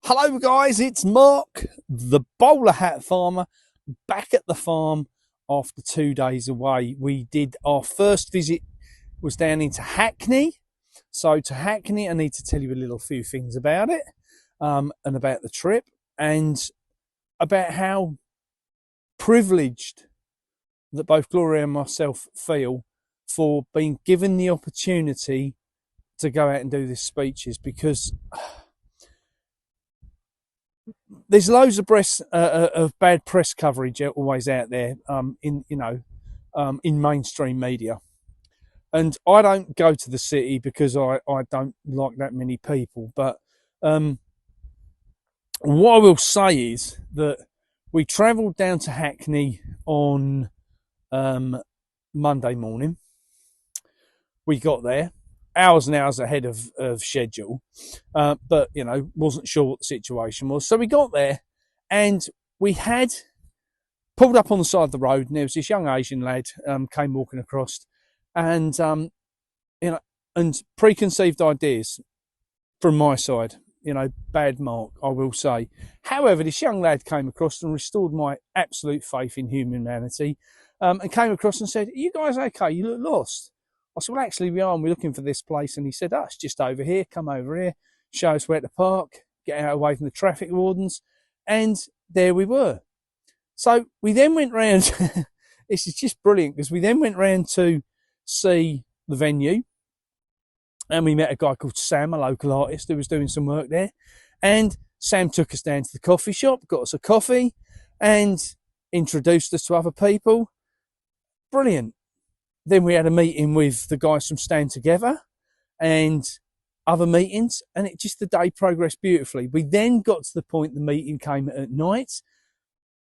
Hello guys, it's Mark, the Bowlerhat Farmer, back at the farm after 2 days away. We did our first visit, was down into Hackney. So to Hackney, I need to tell you a little few things about it, and about the trip, and about how privileged that both Gloria and myself feel for being given the opportunity to go out and do these speeches, because there's loads of bad press coverage always out there, in mainstream media, and I don't go to the city because I don't like that many people. But what I will say is that we travelled down to Hackney on Monday morning. We got there hours and hours ahead of schedule, but wasn't sure what the situation was. So we got there, and we had pulled up on the side of the road, and there was this young Asian lad came walking across, and and preconceived ideas from my side, bad mark, I will say. However, this young lad came across and restored my absolute faith in humanity, and came across and said, "Are you guys okay? You look lost." I said, "Well, actually, we are, and we're looking for this place." And he said, "Oh, it's just over here. Come over here, show us where to park, get out away from the traffic wardens." And there we were. So we then went round. This is just brilliant, because we then went round to see the venue, and we met a guy called Sam, a local artist who was doing some work there. And Sam took us down to the coffee shop, got us a coffee, and introduced us to other people. Brilliant. Then we had a meeting with the guys from Stand Together and other meetings, and the day progressed beautifully. We then got to the point the meeting came at night.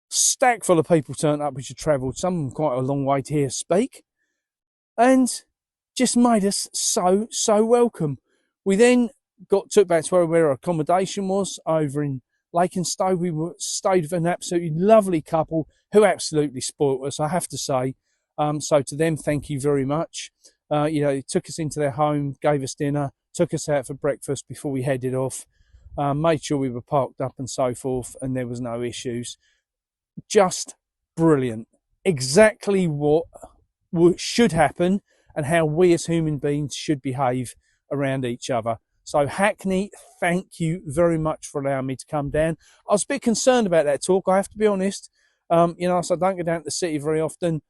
Stack full of people turned up, which had travelled, some quite a long way to hear us speak, and just made us so welcome. We then took back to where our accommodation was over in Lakenstow. We stayed with an absolutely lovely couple who absolutely spoilt us, I have to say. So to them, thank you very much. They took us into their home, gave us dinner, took us out for breakfast before we headed off, made sure we were parked up and so forth, and there was no issues. Just brilliant. Exactly what should happen, and how we as human beings should behave around each other. So Hackney, thank you very much for allowing me to come down. I was a bit concerned about that talk, I have to be honest. So I don't go down to the city very often,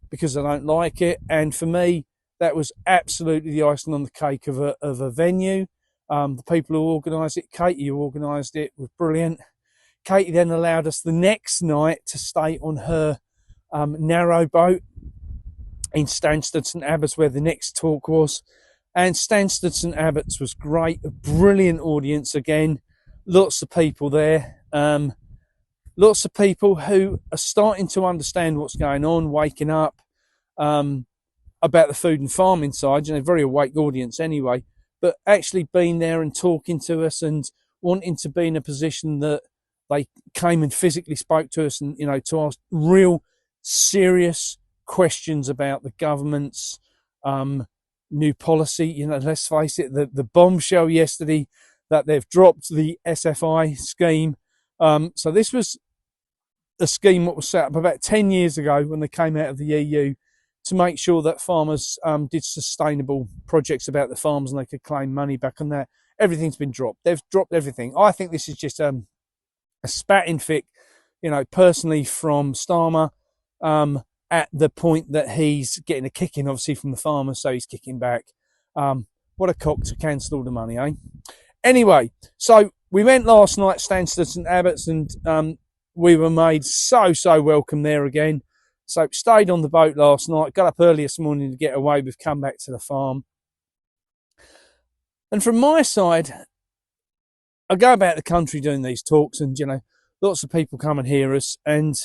because I don't like it. And for me, that was absolutely the icing on the cake of a venue. The people who organised it, Katie who organised it, was brilliant. Katie then allowed us the next night to stay on her narrow boat in Stansted St Abbots, where the next talk was. And Stansted St Abbots was great, a brilliant audience again, lots of people there. Lots of people who are starting to understand what's going on, waking up about the food and farming side. Very awake audience anyway, but actually being there and talking to us and wanting to be in a position that they came and physically spoke to us, and to ask real serious questions about the government's new policy. Let's face it, the bombshell yesterday that they've dropped the SFI scheme. So this was a scheme that was set up about 10 years ago when they came out of the EU, to make sure that farmers did sustainable projects about the farms and they could claim money back on that. Everything's been dropped. They've dropped everything. I think this is just a spat in fic, personally, from Starmer, at the point that he's getting a kick in, obviously, from the farmers, so he's kicking back. What a cock to cancel all the money, eh? Anyway, so we went last night, Stansted St Abbots, and we were made so welcome there again. So stayed on the boat last night, got up early this morning to get away. We've come back to the farm. And from my side, I go about the country doing these talks, and, lots of people come and hear us. And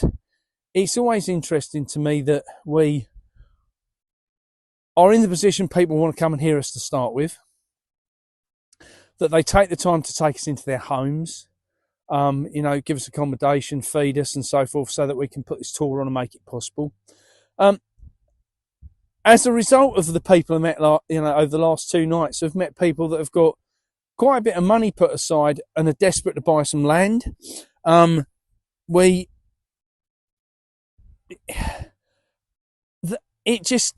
it's always interesting to me that we are in the position people want to come and hear us to start with, that they take the time to take us into their homes, give us accommodation, feed us and so forth, so that we can put this tour on and make it possible. As a result of the people I met, over the last 2 nights, I've met people that have got quite a bit of money put aside and are desperate to buy some land. We it just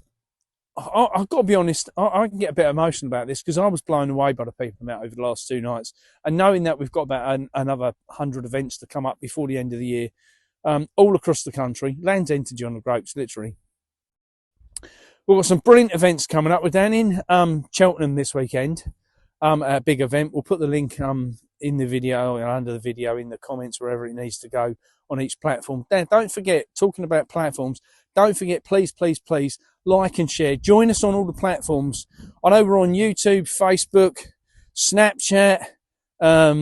I've got to be honest, I can get a bit emotional about this because I was blown away by the people I met over the last 2 nights. And knowing that we've got about another 100 events to come up before the end of the year, all across the country, Land's Entered on the ropes, literally. We've got some brilliant events coming up. We're down in Cheltenham this weekend, a big event. We'll put the link in the video, or under the video, in the comments, wherever it needs to go on each platform. Then don't forget, talking about platforms, don't forget, please, please, please, like and share. Join us on all the platforms. I know we're on YouTube, Facebook, Snapchat, I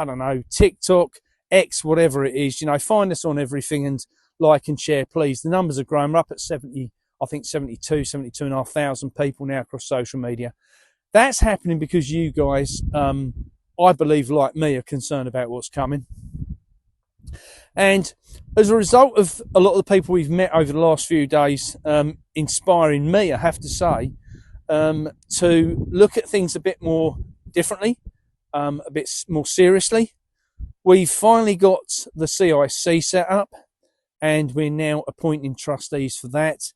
don't know, TikTok, X, whatever it is. Find us on everything and like and share, please. The numbers are growing. We're up at 70, I think 72,500 people now across social media. That's happening because you guys, I believe, like me, are concerned about what's coming. And as a result of a lot of the people we've met over the last few days, inspiring me, I have to say, to look at things a bit more differently, a bit more seriously. We've finally got the CIC set up, and we're now appointing trustees for that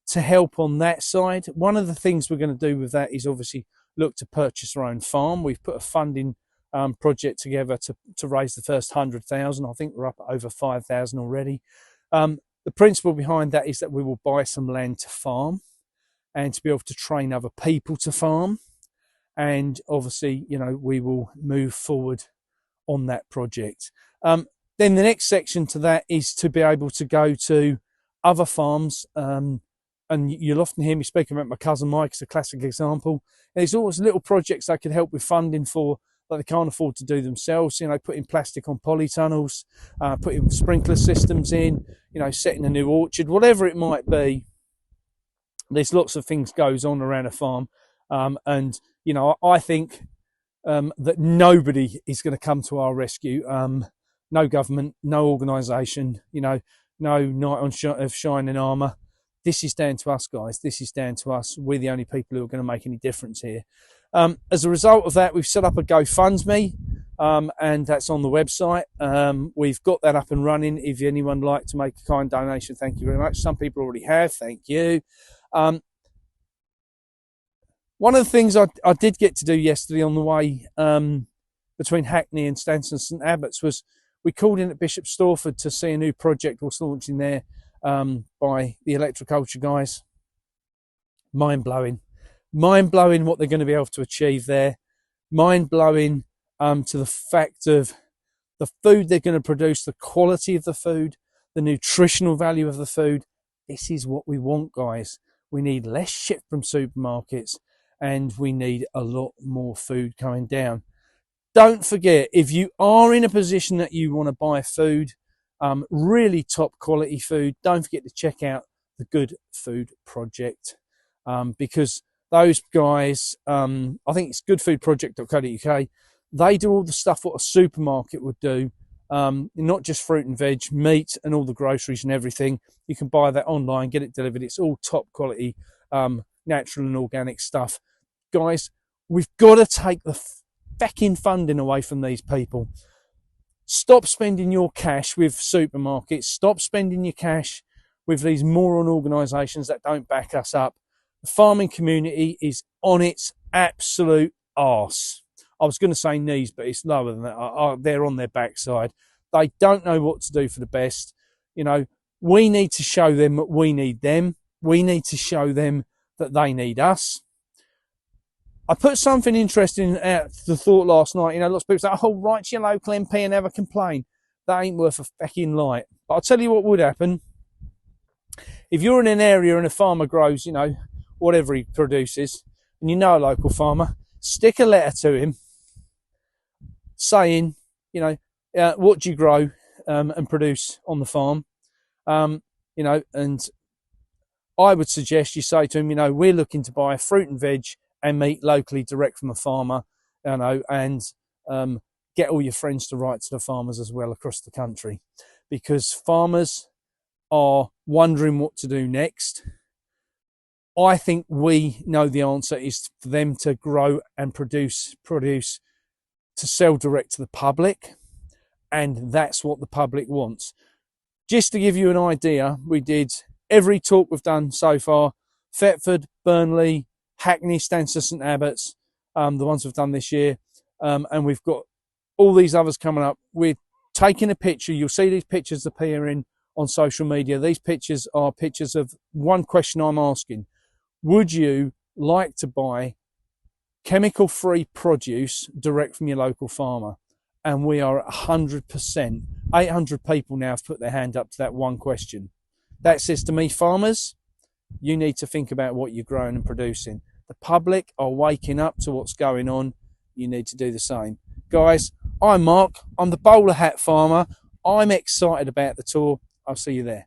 to help on that side. One of the things we're going to do with that is obviously look to purchase our own farm. We've put a funding project together to raise the first 100,000. I think we're up at over 5,000 already. The principle behind that is that we will buy some land to farm and to be able to train other people to farm. And obviously, we will move forward on that project. Then the next section to that is to be able to go to other farms. And you'll often hear me speak about my cousin Mike as a classic example. There's always little projects I could help with funding for that they can't afford to do themselves. Putting plastic on polytunnels, putting sprinkler systems in, setting a new orchard, whatever it might be. There's lots of things goes on around a farm. And I think that nobody is going to come to our rescue. No government, no organisation, no knight of shining armour. This is down to us, guys. This is down to us. We're the only people who are going to make any difference here. As a result of that, we've set up a GoFundMe, and that's on the website. We've got that up and running. If anyone would like to make a kind donation, thank you very much. Some people already have. Thank you. One of the things I did get to do yesterday on the way between Hackney and Stansted and St Abbots was we called in at Bishop Stortford to see a new project was launching there by the electroculture guys. Mind-blowing. Mind-blowing what they're going to be able to achieve there. Mind-blowing to the fact of the food they're going to produce, the quality of the food, the nutritional value of the food. This is what we want, guys. We need less shit from supermarkets, and we need a lot more food coming down. Don't forget, if you are in a position that you want to buy food, really top quality food, don't forget to check out the Good Food Project, because those guys, I think it's goodfoodproject.co.uk, they do all the stuff what a supermarket would do, not just fruit and veg, meat and all the groceries and everything. You can buy that online, get it delivered. It's all top quality, natural and organic stuff. Guys, we've got to take the fucking funding away from these people. Stop spending your cash with supermarkets. Stop spending your cash with these moron organisations that don't back us up. The farming community is on its absolute arse. I was going to say knees, but it's lower than that. They're on their backside. They don't know what to do for the best. We need to show them that we need them. We need to show them that they need us. I put something interesting out to the thought last night. Lots of people say, oh, write to your local MP and never complain. That ain't worth a fucking light. But I'll tell you what would happen. If you're in an area and a farmer grows, whatever he produces, and you know a local farmer, stick a letter to him saying, what do you grow and produce on the farm? And I would suggest you say to him, we're looking to buy fruit and veg and meat locally direct from a farmer, and get all your friends to write to the farmers as well across the country, because farmers are wondering what to do next. I think we know the answer is for them to grow and produce to sell direct to the public, and that's what the public wants. Just to give you an idea, we did every talk we've done so far: Thetford, Burnley, Hackney, Stansted, St Abbots, the ones we've done this year, and we've got all these others coming up. We're taking a picture. You'll see these pictures appearing on social media. These pictures are pictures of one question I'm asking: would you like to buy chemical-free produce direct from your local farmer? And we are at 100%. 800 people now have put their hand up to that one question. That says to me, farmers, you need to think about what you're growing and producing. The public are waking up to what's going on. You need to do the same. Guys, I'm Mark. I'm the Bowlerhat Farmer. I'm excited about the tour. I'll see you there.